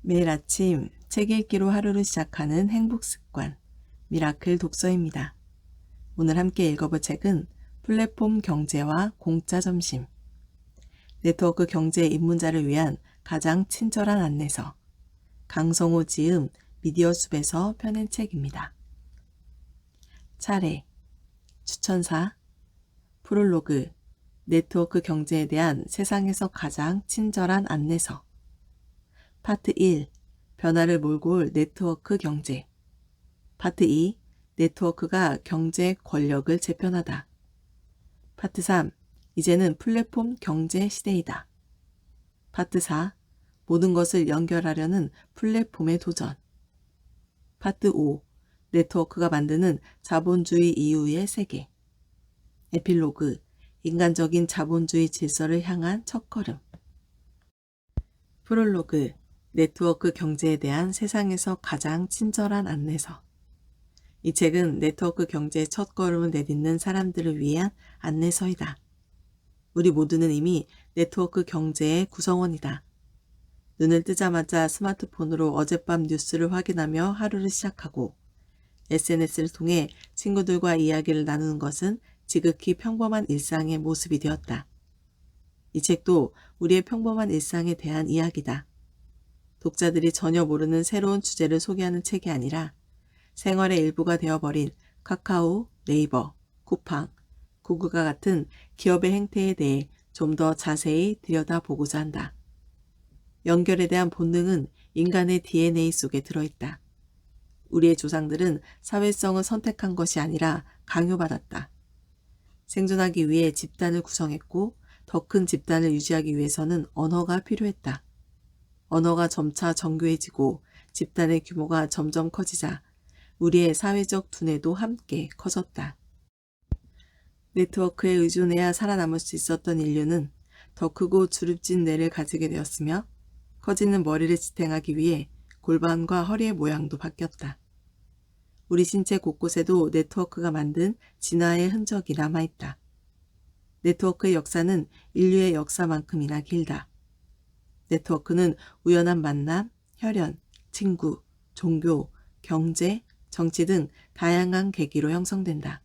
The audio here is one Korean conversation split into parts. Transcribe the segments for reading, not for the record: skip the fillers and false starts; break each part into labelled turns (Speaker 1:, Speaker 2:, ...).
Speaker 1: 매일 아침 책 읽기로 하루를 시작하는 행복 습관, 미라클 독서입니다. 오늘 함께 읽어볼 책은 플랫폼 경제와 공짜 점심, 네트워크 경제 입문자를 위한 가장 친절한 안내서, 강성호 지음 미디어숲에서 펴낸 책입니다. 차례, 추천사, 프롤로그, 네트워크 경제에 대한 세상에서 가장 친절한 안내서, 파트 1. 변화를 몰고 올 네트워크 경제. 파트 2. 네트워크가 경제 권력을 재편하다. 파트 3. 이제는 플랫폼 경제 시대이다. 파트 4. 모든 것을 연결하려는 플랫폼의 도전. 파트 5. 네트워크가 만드는 자본주의 이후의 세계. 에필로그. 인간적인 자본주의 질서를 향한 첫걸음. 프롤로그. 네트워크 경제에 대한 세상에서 가장 친절한 안내서. 이 책은 네트워크 경제의 첫걸음을 내딛는 사람들을 위한 안내서이다. 우리 모두는 이미 네트워크 경제의 구성원이다. 눈을 뜨자마자 스마트폰으로 어젯밤 뉴스를 확인하며 하루를 시작하고 SNS를 통해 친구들과 이야기를 나누는 것은 지극히 평범한 일상의 모습이 되었다. 이 책도 우리의 평범한 일상에 대한 이야기다. 독자들이 전혀 모르는 새로운 주제를 소개하는 책이 아니라 생활의 일부가 되어버린 카카오, 네이버, 쿠팡, 구글과 같은 기업의 행태에 대해 좀 더 자세히 들여다보고자 한다. 연결에 대한 본능은 인간의 DNA 속에 들어있다. 우리의 조상들은 사회성을 선택한 것이 아니라 강요받았다. 생존하기 위해 집단을 구성했고 더 큰 집단을 유지하기 위해서는 언어가 필요했다. 언어가 점차 정교해지고 집단의 규모가 점점 커지자 우리의 사회적 두뇌도 함께 커졌다. 네트워크에 의존해야 살아남을 수 있었던 인류는 더 크고 주름진 뇌를 가지게 되었으며 커지는 머리를 지탱하기 위해 골반과 허리의 모양도 바뀌었다. 우리 신체 곳곳에도 네트워크가 만든 진화의 흔적이 남아있다. 네트워크의 역사는 인류의 역사만큼이나 길다. 네트워크는 우연한 만남, 혈연, 친구, 종교, 경제, 정치 등 다양한 계기로 형성된다.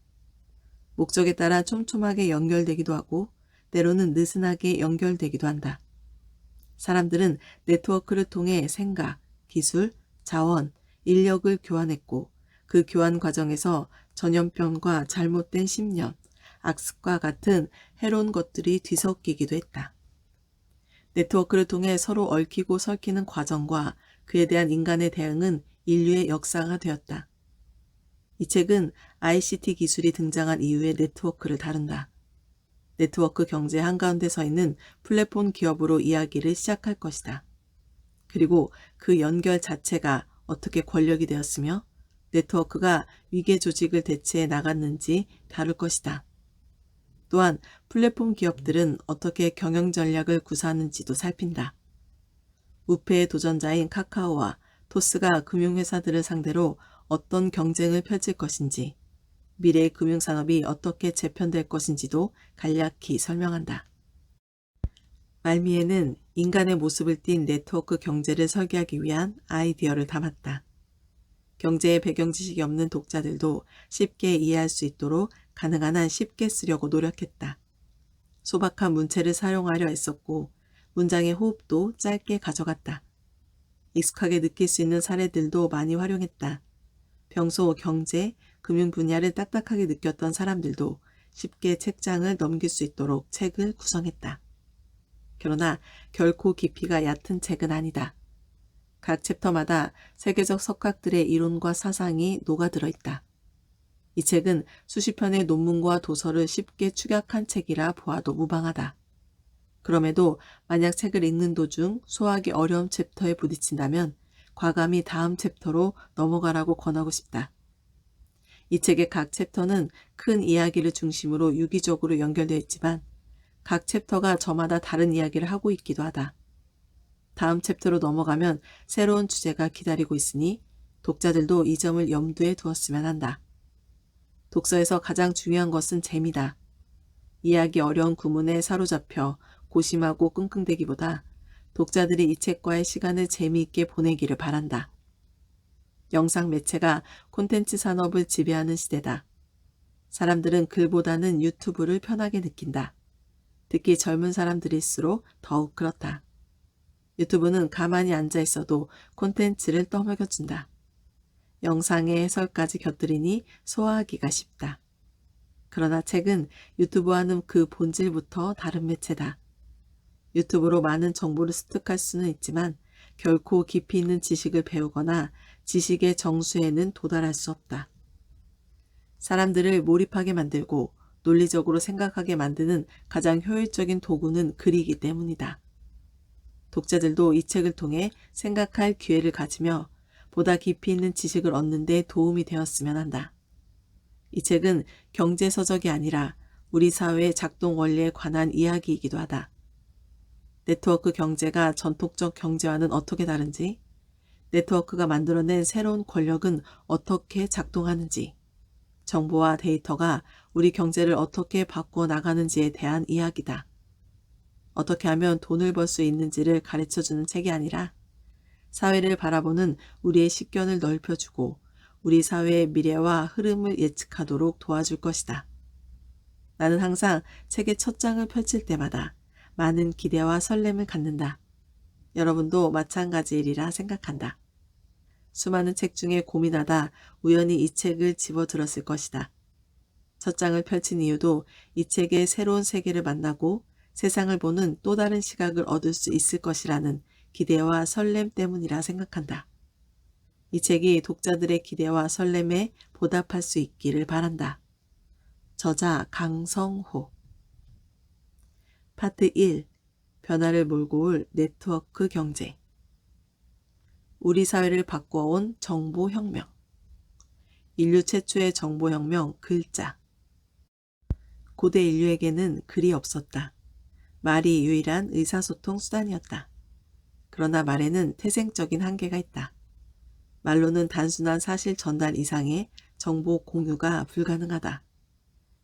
Speaker 1: 목적에 따라 촘촘하게 연결되기도 하고 때로는 느슨하게 연결되기도 한다. 사람들은 네트워크를 통해 생각, 기술, 자원, 인력을 교환했고 그 교환 과정에서 전염병과 잘못된 심년, 악습과 같은 해로운 것들이 뒤섞이기도 했다. 네트워크를 통해 서로 얽히고 설키는 과정과 그에 대한 인간의 대응은 인류의 역사가 되었다. 이 책은 ICT 기술이 등장한 이후의 네트워크를 다룬다. 네트워크 경제 한가운데 서 있는 플랫폼 기업으로 이야기를 시작할 것이다. 그리고 그 연결 자체가 어떻게 권력이 되었으며 네트워크가 위계 조직을 대체해 나갔는지 다룰 것이다. 또한 플랫폼 기업들은 어떻게 경영 전략을 구사하는지도 살핀다. 우패의 도전자인 카카오와 토스가 금융회사들을 상대로 어떤 경쟁을 펼칠 것인지, 미래의 금융산업이 어떻게 재편될 것인지도 간략히 설명한다. 말미에는 인간의 모습을 띤 네트워크 경제를 설계하기 위한 아이디어를 담았다. 경제의 배경 지식이 없는 독자들도 쉽게 이해할 수 있도록 가능한 한 쉽게 쓰려고 노력했다. 소박한 문체를 사용하려 애썼고 문장의 호흡도 짧게 가져갔다. 익숙하게 느낄 수 있는 사례들도 많이 활용했다. 평소 경제, 금융 분야를 딱딱하게 느꼈던 사람들도 쉽게 책장을 넘길 수 있도록 책을 구성했다. 그러나 결코 깊이가 얕은 책은 아니다. 각 챕터마다 세계적 석학들의 이론과 사상이 녹아들어 있다. 이 책은 수십 편의 논문과 도서를 쉽게 축약한 책이라 보아도 무방하다. 그럼에도 만약 책을 읽는 도중 소화하기 어려운 챕터에 부딪힌다면 과감히 다음 챕터로 넘어가라고 권하고 싶다. 이 책의 각 챕터는 큰 이야기를 중심으로 유기적으로 연결되어 있지만 각 챕터가 저마다 다른 이야기를 하고 있기도 하다. 다음 챕터로 넘어가면 새로운 주제가 기다리고 있으니 독자들도 이 점을 염두에 두었으면 한다. 독서에서 가장 중요한 것은 재미다. 이해하기 어려운 구문에 사로잡혀 고심하고 끙끙대기보다 독자들이 이 책과의 시간을 재미있게 보내기를 바란다. 영상 매체가 콘텐츠 산업을 지배하는 시대다. 사람들은 글보다는 유튜브를 편하게 느낀다. 특히 젊은 사람들일수록 더욱 그렇다. 유튜브는 가만히 앉아 있어도 콘텐츠를 떠먹여준다. 영상의 해설까지 곁들이니 소화하기가 쉽다. 그러나 책은 유튜브와는 그 본질부터 다른 매체다. 유튜브로 많은 정보를 습득할 수는 있지만 결코 깊이 있는 지식을 배우거나 지식의 정수에는 도달할 수 없다. 사람들을 몰입하게 만들고 논리적으로 생각하게 만드는 가장 효율적인 도구는 글이기 때문이다. 독자들도 이 책을 통해 생각할 기회를 가지며 보다 깊이 있는 지식을 얻는 데 도움이 되었으면 한다. 이 책은 경제서적이 아니라 우리 사회의 작동 원리에 관한 이야기이기도 하다. 네트워크 경제가 전통적 경제와는 어떻게 다른지, 네트워크가 만들어낸 새로운 권력은 어떻게 작동하는지, 정보와 데이터가 우리 경제를 어떻게 바꾸어 나가는지에 대한 이야기다. 어떻게 하면 돈을 벌 수 있는지를 가르쳐주는 책이 아니라 사회를 바라보는 우리의 식견을 넓혀주고 우리 사회의 미래와 흐름을 예측하도록 도와줄 것이다. 나는 항상 책의 첫 장을 펼칠 때마다 많은 기대와 설렘을 갖는다. 여러분도 마찬가지이리라 생각한다. 수많은 책 중에 고민하다 우연히 이 책을 집어들었을 것이다. 첫 장을 펼친 이유도 이 책의 새로운 세계를 만나고 세상을 보는 또 다른 시각을 얻을 수 있을 것이라는 기대와 설렘 때문이라 생각한다. 이 책이 독자들의 기대와 설렘에 보답할 수 있기를 바란다. 저자 강성호. 파트 1. 변화를 몰고 올 네트워크 경제. 우리 사회를 바꿔온 정보혁명. 인류 최초의 정보혁명 글자. 고대 인류에게는 글이 없었다. 말이 유일한 의사소통 수단이었다. 그러나 말에는 태생적인 한계가 있다. 말로는 단순한 사실 전달 이상의 정보 공유가 불가능하다.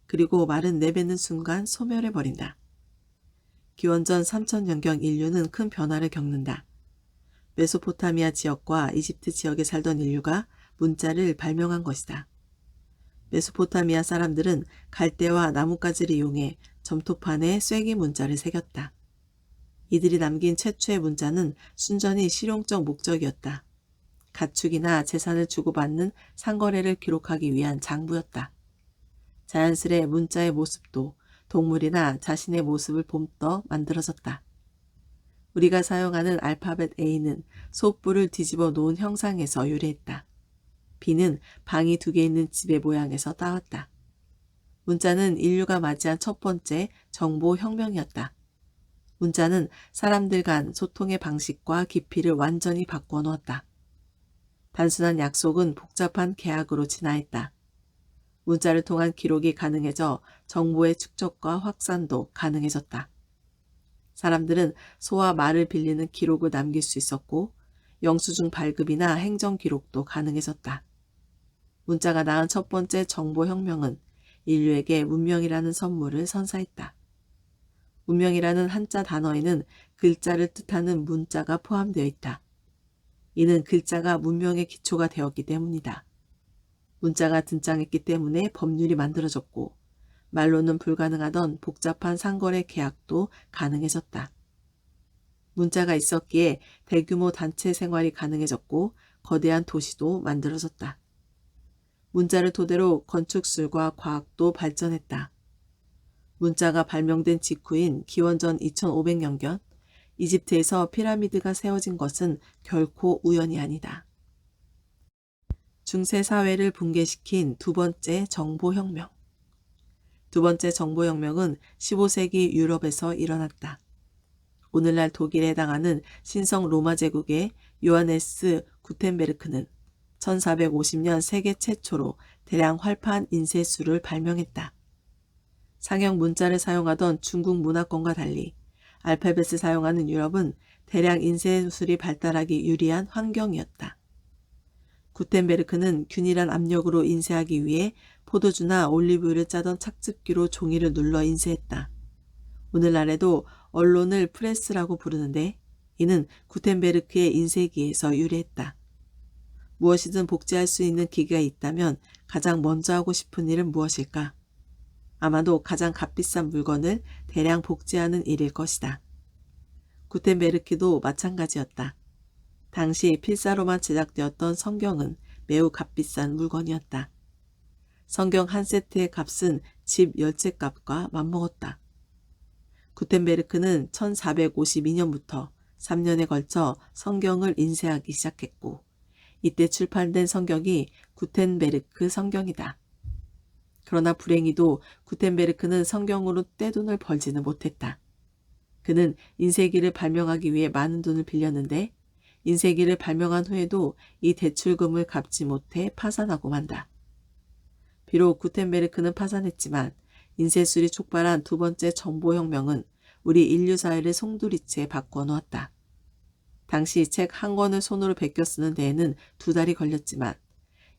Speaker 1: 그리고 말은 내뱉는 순간 소멸해버린다. 기원전 3000년경 인류는 큰 변화를 겪는다. 메소포타미아 지역과 이집트 지역에 살던 인류가 문자를 발명한 것이다. 메소포타미아 사람들은 갈대와 나뭇가지를 이용해 점토판에 쐐기 문자를 새겼다. 이들이 남긴 최초의 문자는 순전히 실용적 목적이었다. 가축이나 재산을 주고받는 상거래를 기록하기 위한 장부였다. 자연스레 문자의 모습도 동물이나 자신의 모습을 봄떠 만들어졌다. 우리가 사용하는 알파벳 A는 소뿔을 뒤집어 놓은 형상에서 유래했다. B는 방이 2개 있는 집의 모양에서 따왔다. 문자는 인류가 맞이한 첫 번째 정보혁명이었다. 문자는 사람들 간 소통의 방식과 깊이를 완전히 바꾸어 놓았다. 단순한 약속은 복잡한 계약으로 진화했다. 문자를 통한 기록이 가능해져 정보의 축적과 확산도 가능해졌다. 사람들은 소와 말을 빌리는 기록을 남길 수 있었고 영수증 발급이나 행정 기록도 가능해졌다. 문자가 낳은 첫 번째 정보혁명은 인류에게 문명이라는 선물을 선사했다. 문명이라는 한자 단어에는 글자를 뜻하는 문자가 포함되어 있다. 이는 글자가 문명의 기초가 되었기 때문이다. 문자가 등장했기 때문에 법률이 만들어졌고 말로는 불가능하던 복잡한 상거래 계약도 가능해졌다. 문자가 있었기에 대규모 단체 생활이 가능해졌고 거대한 도시도 만들어졌다. 문자를 토대로 건축술과 과학도 발전했다. 문자가 발명된 직후인 기원전 2500년경 이집트에서 피라미드가 세워진 것은 결코 우연이 아니다. 중세 사회를 붕괴시킨 두 번째 정보혁명. 두 번째 정보혁명은 15세기 유럽에서 일어났다. 오늘날 독일에 해당하는 신성 로마 제국의 요하네스 구텐베르크는 1450년 세계 최초로 대량 활판 인쇄술을 발명했다. 상형 문자를 사용하던 중국 문화권과 달리 알파벳을 사용하는 유럽은 대량 인쇄술이 발달하기 유리한 환경이었다. 구텐베르크는 균일한 압력으로 인쇄하기 위해 포도주나 올리브유를 짜던 착즙기로 종이를 눌러 인쇄했다. 오늘날에도 언론을 프레스라고 부르는데 이는 구텐베르크의 인쇄기에서 유래했다. 무엇이든 복제할 수 있는 기계가 있다면 가장 먼저 하고 싶은 일은 무엇일까? 아마도 가장 값비싼 물건을 대량 복제하는 일일 것이다. 구텐베르크도 마찬가지였다. 당시 필사로만 제작되었던 성경은 매우 값비싼 물건이었다. 성경 한 세트의 값은 집 10채 값과 맞먹었다. 구텐베르크는 1452년부터 3년에 걸쳐 성경을 인쇄하기 시작했고 이때 출판된 성경이 구텐베르크 성경이다. 그러나 불행히도 구텐베르크는 성경으로 떼돈을 벌지는 못했다. 그는 인쇄기를 발명하기 위해 많은 돈을 빌렸는데 인쇄기를 발명한 후에도 이 대출금을 갚지 못해 파산하고 만다. 비록 구텐베르크는 파산했지만 인쇄술이 촉발한 두 번째 정보혁명은 우리 인류 사회를 송두리째 바꿔놓았다. 당시 책 한 권을 손으로 베껴 쓰는 데에는 2달이 걸렸지만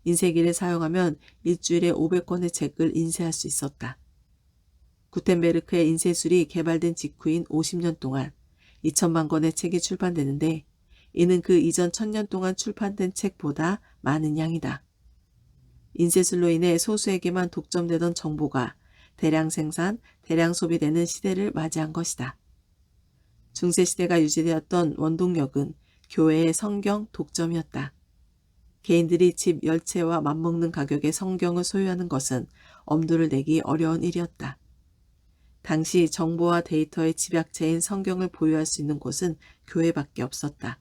Speaker 1: 인쇄기를 사용하면 일주일에 500권의 책을 인쇄할 수 있었다. 구텐베르크의 인쇄술이 개발된 직후인 50년 동안 2000만 권의 책이 출판되는데 이는 그 이전 1000년 동안 출판된 책보다 많은 양이다. 인쇄술로 인해 소수에게만 독점되던 정보가 대량 생산, 대량 소비되는 시대를 맞이한 것이다. 중세시대가 유지되었던 원동력은 교회의 성경 독점이었다. 개인들이 집 10채와 맞먹는 가격의 성경을 소유하는 것은 엄두를 내기 어려운 일이었다. 당시 정보와 데이터의 집약체인 성경을 보유할 수 있는 곳은 교회밖에 없었다.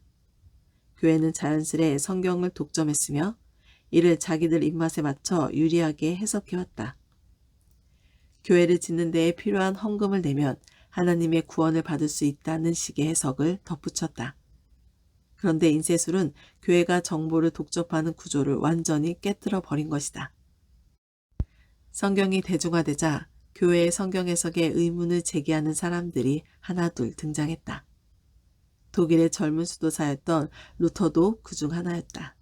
Speaker 1: 교회는 자연스레 성경을 독점했으며 이를 자기들 입맛에 맞춰 유리하게 해석해왔다. 교회를 짓는 데에 필요한 헌금을 내면 하나님의 구원을 받을 수 있다는 식의 해석을 덧붙였다. 그런데 인쇄술은 교회가 정보를 독점하는 구조를 완전히 깨뜨려 버린 것이다. 성경이 대중화되자 교회의 성경 해석에 의문을 제기하는 사람들이 하나둘 등장했다. 독일의 젊은 수도사였던 루터도 그중 하나였다.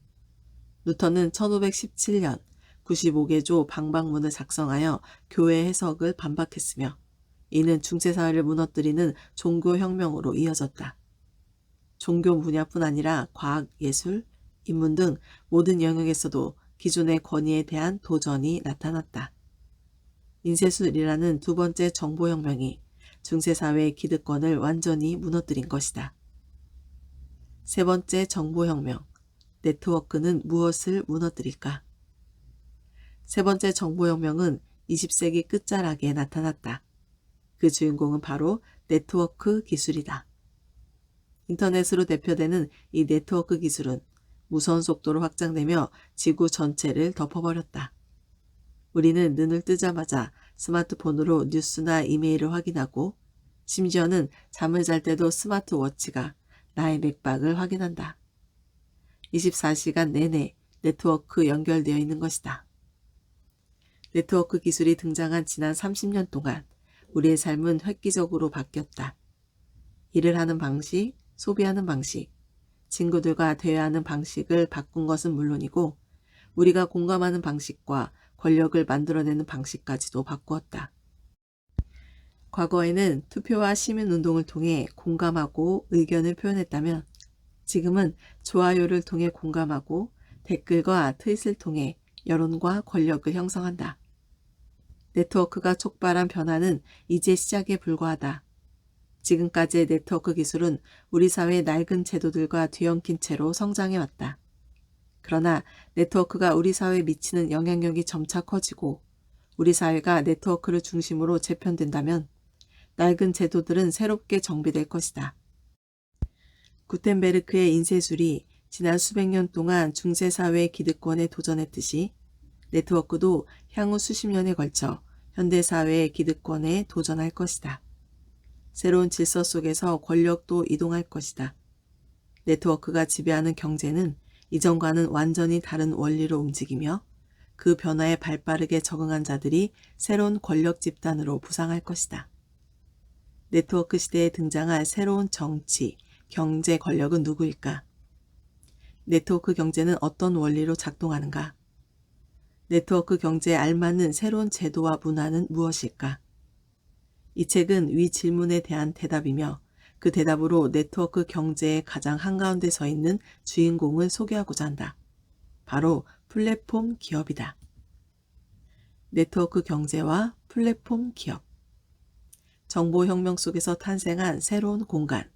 Speaker 1: 루터는 1517년 95개조 방방문을 작성하여 교회 해석을 반박했으며 이는 중세사회를 무너뜨리는 종교혁명으로 이어졌다. 종교 분야뿐 아니라 과학, 예술, 인문 등 모든 영역에서도 기존의 권위에 대한 도전이 나타났다. 인쇄술이라는 두 번째 정보혁명이 중세사회의 기득권을 완전히 무너뜨린 것이다. 세 번째 정보혁명, 네트워크는 무엇을 무너뜨릴까? 세 번째 정보혁명은 20세기 끝자락에 나타났다. 그 주인공은 바로 네트워크 기술이다. 인터넷으로 대표되는 이 네트워크 기술은 무선 속도로 확장되며 지구 전체를 덮어버렸다. 우리는 눈을 뜨자마자 스마트폰으로 뉴스나 이메일을 확인하고 심지어는 잠을 잘 때도 스마트워치가 나의 맥박을 확인한다. 24시간 내내 네트워크 연결되어 있는 것이다. 네트워크 기술이 등장한 지난 30년 동안 우리의 삶은 획기적으로 바뀌었다. 일을 하는 방식, 소비하는 방식, 친구들과 대화하는 방식을 바꾼 것은 물론이고 우리가 공감하는 방식과 권력을 만들어내는 방식까지도 바꾸었다. 과거에는 투표와 시민운동을 통해 공감하고 의견을 표현했다면 지금은 좋아요를 통해 공감하고 댓글과 트윗을 통해 여론과 권력을 형성한다. 네트워크가 촉발한 변화는 이제 시작에 불과하다. 지금까지의 네트워크 기술은 우리 사회의 낡은 제도들과 뒤엉킨 채로 성장해왔다. 그러나 네트워크가 우리 사회에 미치는 영향력이 점차 커지고 우리 사회가 네트워크를 중심으로 재편된다면 낡은 제도들은 새롭게 정비될 것이다. 구텐베르크의 인쇄술이 지난 수백 년 동안 중세사회의 기득권에 도전했듯이 네트워크도 향후 수십 년에 걸쳐 현대사회의 기득권에 도전할 것이다. 새로운 질서 속에서 권력도 이동할 것이다. 네트워크가 지배하는 경제는 이전과는 완전히 다른 원리로 움직이며 그 변화에 발빠르게 적응한 자들이 새로운 권력 집단으로 부상할 것이다. 네트워크 시대에 등장할 새로운 정치, 경제 권력은 누구일까? 네트워크 경제는 어떤 원리로 작동하는가? 네트워크 경제에 알맞는 새로운 제도와 문화는 무엇일까? 이 책은 위 질문에 대한 대답이며 그 대답으로 네트워크 경제의 가장 한가운데 서 있는 주인공을 소개하고자 한다. 바로 플랫폼 기업이다. 네트워크 경제와 플랫폼 기업. 정보혁명 속에서 탄생한 새로운 공간.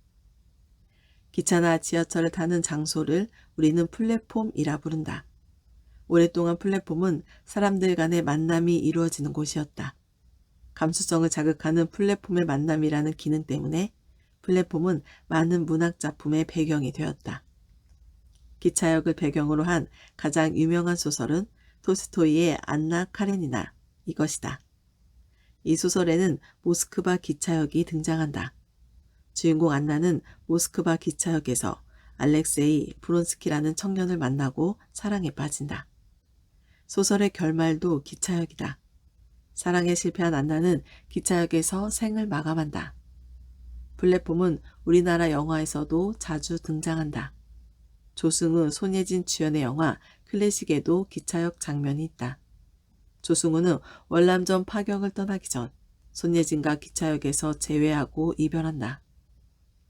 Speaker 1: 기차나 지하철을 타는 장소를 우리는 플랫폼이라 부른다. 오랫동안 플랫폼은 사람들 간의 만남이 이루어지는 곳이었다. 감수성을 자극하는 플랫폼의 만남이라는 기능 때문에 플랫폼은 많은 문학 작품의 배경이 되었다. 기차역을 배경으로 한 가장 유명한 소설은 톨스토이의 안나 카레니나 이것이다. 이 소설에는 모스크바 기차역이 등장한다. 주인공 안나는 모스크바 기차역에서 알렉세이 브론스키라는 청년을 만나고 사랑에 빠진다. 소설의 결말도 기차역이다. 사랑에 실패한 안나는 기차역에서 생을 마감한다. 플랫폼은 우리나라 영화에서도 자주 등장한다. 조승우, 손예진 주연의 영화 클래식에도 기차역 장면이 있다. 조승우는 월남전 파경을 떠나기 전 손예진과 기차역에서 재회하고 이별한다.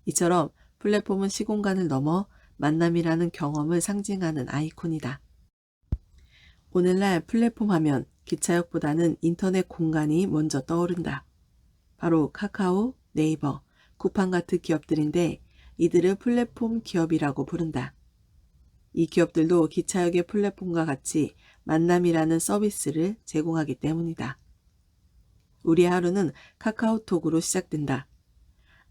Speaker 1: 이처럼 플랫폼은 시공간을 넘어 만남이라는 경험을 상징하는 아이콘이다. 오늘날 플랫폼 하면 기차역보다는 인터넷 공간이 먼저 떠오른다. 바로 카카오, 네이버, 쿠팡 같은 기업들인데 이들을 플랫폼 기업이라고 부른다. 이 기업들도 기차역의 플랫폼과 같이 만남이라는 서비스를 제공하기 때문이다. 우리의 하루는 카카오톡으로 시작된다.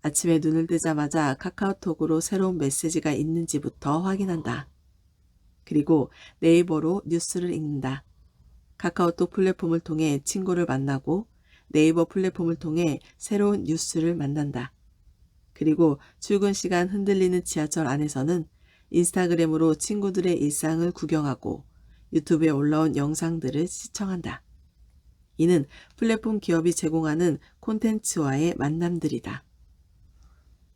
Speaker 1: 아침에 눈을 뜨자마자 카카오톡으로 새로운 메시지가 있는지부터 확인한다. 그리고 네이버로 뉴스를 읽는다. 카카오톡 플랫폼을 통해 친구를 만나고 네이버 플랫폼을 통해 새로운 뉴스를 만난다. 그리고 출근 시간 흔들리는 지하철 안에서는 인스타그램으로 친구들의 일상을 구경하고 유튜브에 올라온 영상들을 시청한다. 이는 플랫폼 기업이 제공하는 콘텐츠와의 만남들이다.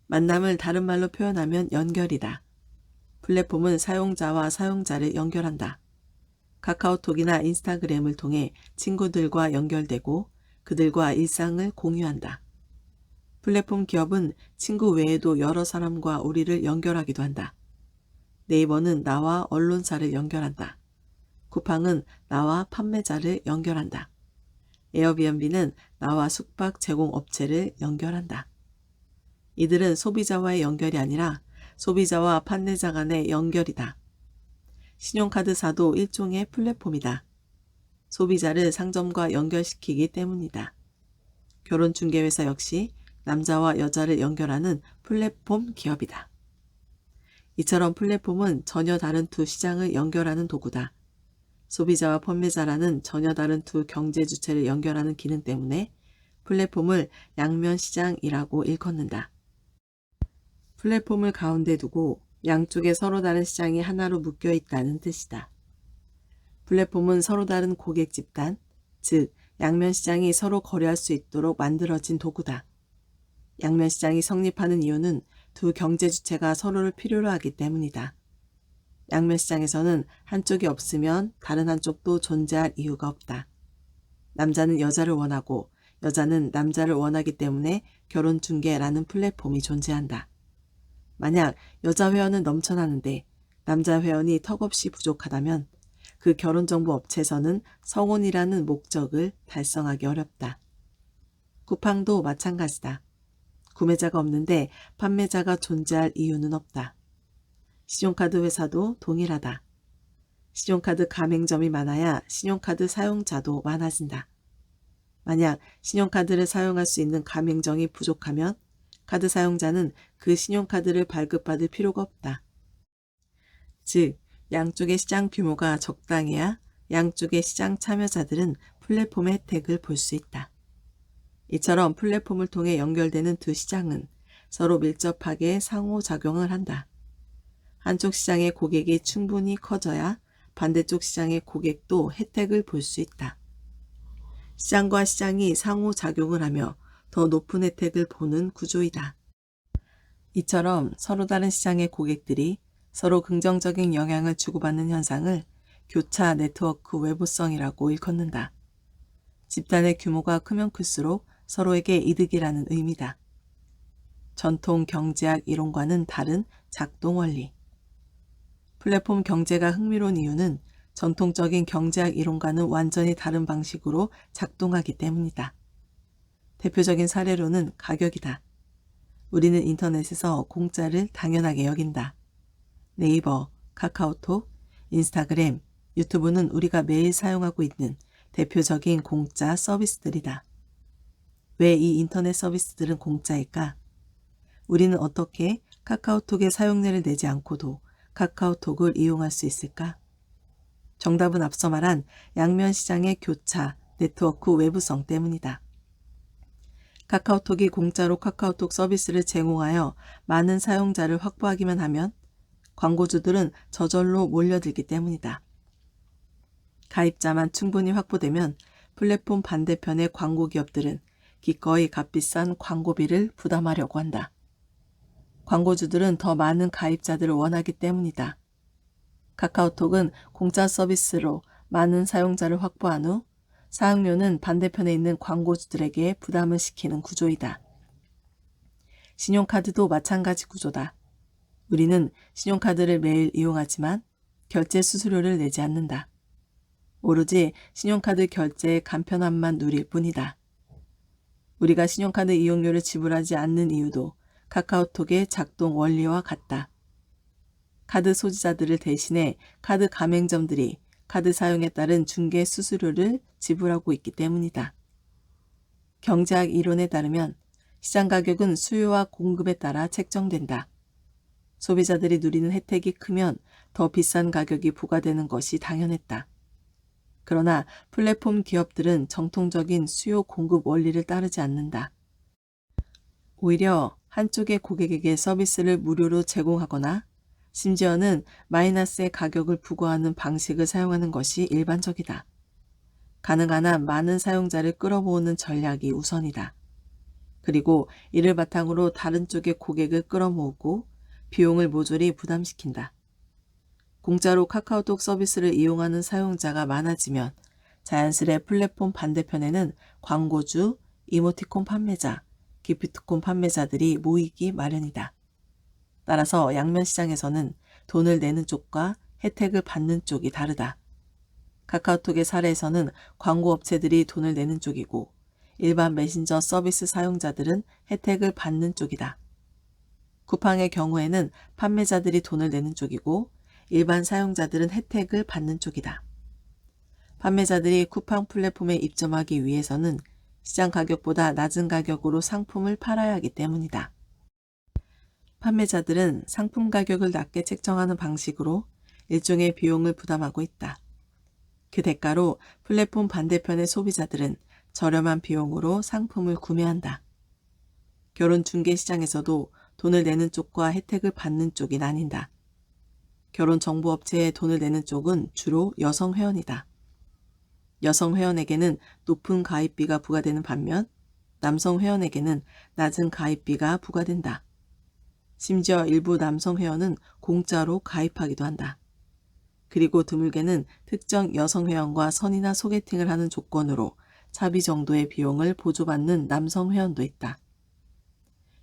Speaker 1: 만남을 다른 말로 표현하면 연결이다. 플랫폼은 사용자와 사용자를 연결한다. 카카오톡이나 인스타그램을 통해 친구들과 연결되고 그들과 일상을 공유한다. 플랫폼 기업은 친구 외에도 여러 사람과 우리를 연결하기도 한다. 네이버는 나와 언론사를 연결한다. 쿠팡은 나와 판매자를 연결한다. 에어비앤비는 나와 숙박 제공 업체를 연결한다. 이들은 소비자와의 연결이 아니라 소비자와 판매자 간의 연결이다. 신용카드사도 일종의 플랫폼이다. 소비자를 상점과 연결시키기 때문이다. 결혼중개회사 역시 남자와 여자를 연결하는 플랫폼 기업이다. 이처럼 플랫폼은 전혀 다른 두 시장을 연결하는 도구다. 소비자와 판매자라는 전혀 다른 두 경제 주체를 연결하는 기능 때문에 플랫폼을 양면 시장이라고 일컫는다. 플랫폼을 가운데 두고 양쪽에 서로 다른 시장이 하나로 묶여 있다는 뜻이다. 플랫폼은 서로 다른 고객 집단, 즉 양면 시장이 서로 거래할 수 있도록 만들어진 도구다. 양면 시장이 성립하는 이유는 두 경제 주체가 서로를 필요로 하기 때문이다. 양면 시장에서는 한쪽이 없으면 다른 한쪽도 존재할 이유가 없다. 남자는 여자를 원하고 여자는 남자를 원하기 때문에 결혼중개라는 플랫폼이 존재한다. 만약 여자 회원은 넘쳐나는데 남자 회원이 턱없이 부족하다면 그 결혼정보 업체에서는 성혼이라는 목적을 달성하기 어렵다. 쿠팡도 마찬가지다. 구매자가 없는데 판매자가 존재할 이유는 없다. 신용카드 회사도 동일하다. 신용카드 가맹점이 많아야 신용카드 사용자도 많아진다. 만약 신용카드를 사용할 수 있는 가맹점이 부족하면 카드 사용자는 그 신용카드를 발급받을 필요가 없다. 즉, 양쪽의 시장 규모가 적당해야 양쪽의 시장 참여자들은 플랫폼의 혜택을 볼 수 있다. 이처럼 플랫폼을 통해 연결되는 두 시장은 서로 밀접하게 상호작용을 한다. 한쪽 시장의 고객이 충분히 커져야 반대쪽 시장의 고객도 혜택을 볼 수 있다. 시장과 시장이 상호작용을 하며 더 높은 혜택을 보는 구조이다. 이처럼 서로 다른 시장의 고객들이 서로 긍정적인 영향을 주고받는 현상을 교차 네트워크 외부성이라고 일컫는다. 집단의 규모가 크면 클수록 서로에게 이득이라는 의미다. 전통 경제학 이론과는 다른 작동 원리. 플랫폼 경제가 흥미로운 이유는 전통적인 경제학 이론과는 완전히 다른 방식으로 작동하기 때문이다. 대표적인 사례로는 가격이다. 우리는 인터넷에서 공짜를 당연하게 여긴다. 네이버, 카카오톡, 인스타그램, 유튜브는 우리가 매일 사용하고 있는 대표적인 공짜 서비스들이다. 왜 이 인터넷 서비스들은 공짜일까? 우리는 어떻게 카카오톡의 사용료를 내지 않고도 카카오톡을 이용할 수 있을까? 정답은 앞서 말한 양면 시장의 교차, 네트워크 외부성 때문이다. 카카오톡이 공짜로 카카오톡 서비스를 제공하여 많은 사용자를 확보하기만 하면 광고주들은 저절로 몰려들기 때문이다. 가입자만 충분히 확보되면 플랫폼 반대편의 광고 기업들은 기꺼이 값비싼 광고비를 부담하려고 한다. 광고주들은 더 많은 가입자들을 원하기 때문이다. 카카오톡은 공짜 서비스로 많은 사용자를 확보한 후 사용료는 반대편에 있는 광고주들에게 부담을 시키는 구조이다. 신용카드도 마찬가지 구조다. 우리는 신용카드를 매일 이용하지만 결제 수수료를 내지 않는다. 오로지 신용카드 결제의 간편함만 누릴 뿐이다. 우리가 신용카드 이용료를 지불하지 않는 이유도 카카오톡의 작동 원리와 같다. 카드 소지자들을 대신해 카드 가맹점들이 카드 사용에 따른 중개 수수료를 지불하고 있기 때문이다. 경제학 이론에 따르면 시장 가격은 수요와 공급에 따라 책정된다. 소비자들이 누리는 혜택이 크면 더 비싼 가격이 부과되는 것이 당연했다. 그러나 플랫폼 기업들은 정통적인 수요 공급 원리를 따르지 않는다. 오히려 한쪽의 고객에게 서비스를 무료로 제공하거나 심지어는 마이너스의 가격을 부과하는 방식을 사용하는 것이 일반적이다. 가능한 한 많은 사용자를 끌어모으는 전략이 우선이다. 그리고 이를 바탕으로 다른 쪽의 고객을 끌어모으고 비용을 모조리 부담시킨다. 공짜로 카카오톡 서비스를 이용하는 사용자가 많아지면 자연스레 플랫폼 반대편에는 광고주, 이모티콘 판매자, 기프트콘 판매자들이 모이기 마련이다. 따라서 양면 시장에서는 돈을 내는 쪽과 혜택을 받는 쪽이 다르다. 카카오톡의 사례에서는 광고업체들이 돈을 내는 쪽이고 일반 메신저 서비스 사용자들은 혜택을 받는 쪽이다. 쿠팡의 경우에는 판매자들이 돈을 내는 쪽이고 일반 사용자들은 혜택을 받는 쪽이다. 판매자들이 쿠팡 플랫폼에 입점하기 위해서는 시장 가격보다 낮은 가격으로 상품을 팔아야 하기 때문이다. 판매자들은 상품 가격을 낮게 책정하는 방식으로 일종의 비용을 부담하고 있다. 그 대가로 플랫폼 반대편의 소비자들은 저렴한 비용으로 상품을 구매한다. 결혼 중개 시장에서도 돈을 내는 쪽과 혜택을 받는 쪽이 나뉜다. 결혼 정보업체에 돈을 내는 쪽은 주로 여성 회원이다. 여성 회원에게는 높은 가입비가 부과되는 반면 남성 회원에게는 낮은 가입비가 부과된다. 심지어 일부 남성 회원은 공짜로 가입하기도 한다. 그리고 드물게는 특정 여성 회원과 선이나 소개팅을 하는 조건으로 차비 정도의 비용을 보조받는 남성 회원도 있다.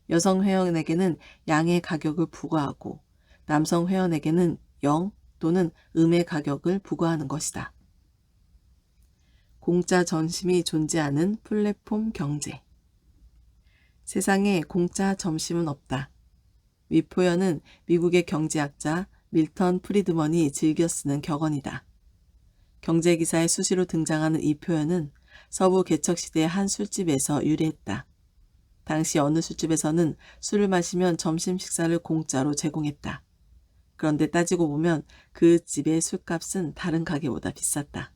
Speaker 1: 여성 회원에게는 양의 가격을 부과하고 남성 회원에게는 영 또는 음의 가격을 부과하는 것이다. 공짜 점심이 존재하는 플랫폼 경제. 세상에 공짜 점심은 없다. 이 표현은 미국의 경제학자 밀턴 프리드먼이 즐겨 쓰는 격언이다. 경제기사에 수시로 등장하는 이 표현은 서부 개척시대의 한 술집에서 유래했다. 당시 어느 술집에서는 술을 마시면 점심 식사를 공짜로 제공했다. 그런데 따지고 보면 그 집의 술값은 다른 가게보다 비쌌다.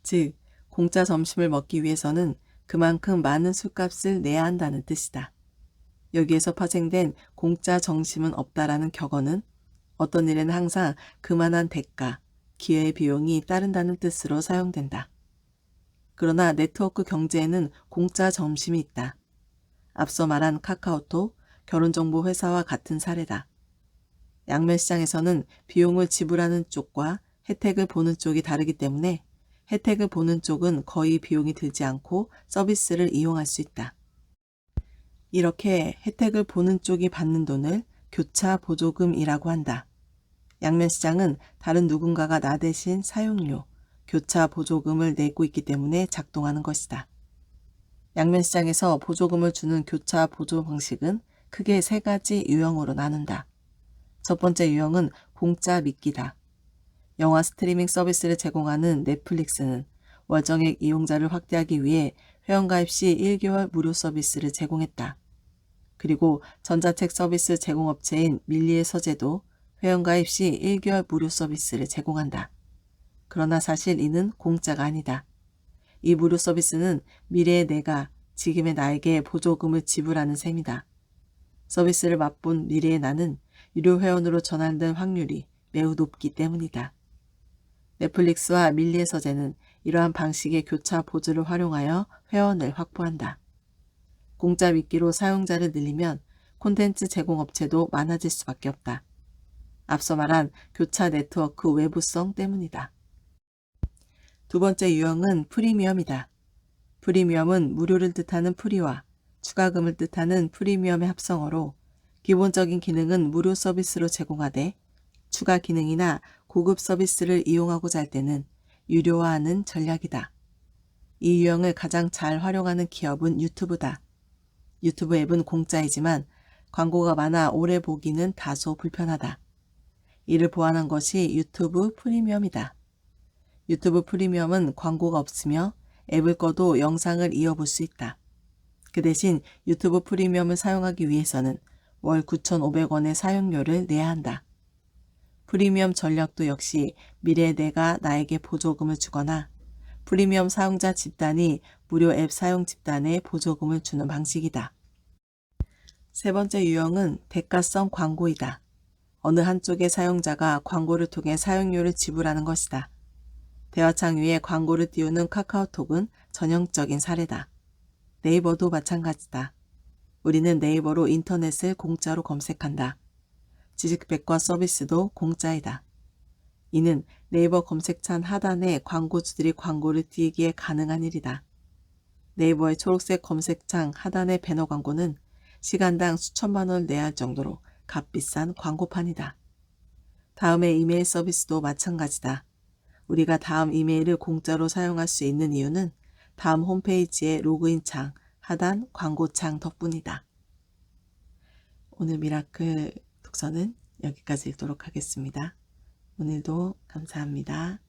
Speaker 1: 즉, 공짜 점심을 먹기 위해서는 그만큼 많은 술값을 내야 한다는 뜻이다. 여기에서 파생된 공짜 점심은 없다라는 격언은 어떤 일에는 항상 그만한 대가, 기회의 비용이 따른다는 뜻으로 사용된다. 그러나 네트워크 경제에는 공짜 점심이 있다. 앞서 말한 카카오톡, 결혼정보 회사와 같은 사례다. 양면 시장에서는 비용을 지불하는 쪽과 혜택을 보는 쪽이 다르기 때문에 혜택을 보는 쪽은 거의 비용이 들지 않고 서비스를 이용할 수 있다. 이렇게 혜택을 보는 쪽이 받는 돈을 교차 보조금이라고 한다. 양면시장은 다른 누군가가 나 대신 사용료, 교차 보조금을 내고 있기 때문에 작동하는 것이다. 양면시장에서 보조금을 주는 교차 보조 방식은 크게 3가지 유형으로 나눈다. 첫 번째 유형은 공짜 미끼다. 영화 스트리밍 서비스를 제공하는 넷플릭스는 월정액 이용자를 확대하기 위해 회원가입 시 1개월 무료 서비스를 제공했다. 그리고 전자책 서비스 제공업체인 밀리의 서재도 회원가입 시 1개월 무료 서비스를 제공한다. 그러나 사실 이는 공짜가 아니다. 이 무료 서비스는 미래의 내가 지금의 나에게 보조금을 지불하는 셈이다. 서비스를 맛본 미래의 나는 유료 회원으로 전환될 확률이 매우 높기 때문이다. 넷플릭스와 밀리의 서재는 이러한 방식의 교차 보조를 활용하여 회원을 확보한다. 공짜 미끼로 사용자를 늘리면 콘텐츠 제공업체도 많아질 수밖에 없다. 앞서 말한 교차 네트워크 외부성 때문이다. 두 번째 유형은 프리미엄이다. 프리미엄은 무료를 뜻하는 프리와 추가금을 뜻하는 프리미엄의 합성어로 기본적인 기능은 무료 서비스로 제공하되 추가 기능이나 고급 서비스를 이용하고자 할 때는 유료화하는 전략이다. 이 유형을 가장 잘 활용하는 기업은 유튜브다. 유튜브 앱은 공짜이지만 광고가 많아 오래 보기는 다소 불편하다. 이를 보완한 것이 유튜브 프리미엄이다. 유튜브 프리미엄은 광고가 없으며 앱을 꺼도 영상을 이어볼 수 있다. 그 대신 유튜브 프리미엄을 사용하기 위해서는 월 9,500원의 사용료를 내야 한다. 프리미엄 전략도 역시 미래의 내가 나에게 보조금을 주거나 프리미엄 사용자 집단이 무료 앱 사용 집단에 보조금을 주는 방식이다. 세 번째 유형은 대가성 광고이다. 어느 한쪽의 사용자가 광고를 통해 사용료를 지불하는 것이다. 대화창 위에 광고를 띄우는 카카오톡은 전형적인 사례다. 네이버도 마찬가지다. 우리는 네이버로 인터넷을 공짜로 검색한다. 지식백과 서비스도 공짜이다. 이는 네이버 검색창 하단에 광고주들이 광고를 띄기에 가능한 일이다. 네이버의 초록색 검색창 하단의 배너 광고는 시간당 수천만 원을 내야 할 정도로 값비싼 광고판이다. 다음의 이메일 서비스도 마찬가지다. 우리가 다음 이메일을 공짜로 사용할 수 있는 이유는 다음 홈페이지의 로그인 창, 하단 광고창 덕분이다. 오늘 미라클 독서는 여기까지 읽도록 하겠습니다. 오늘도 감사합니다.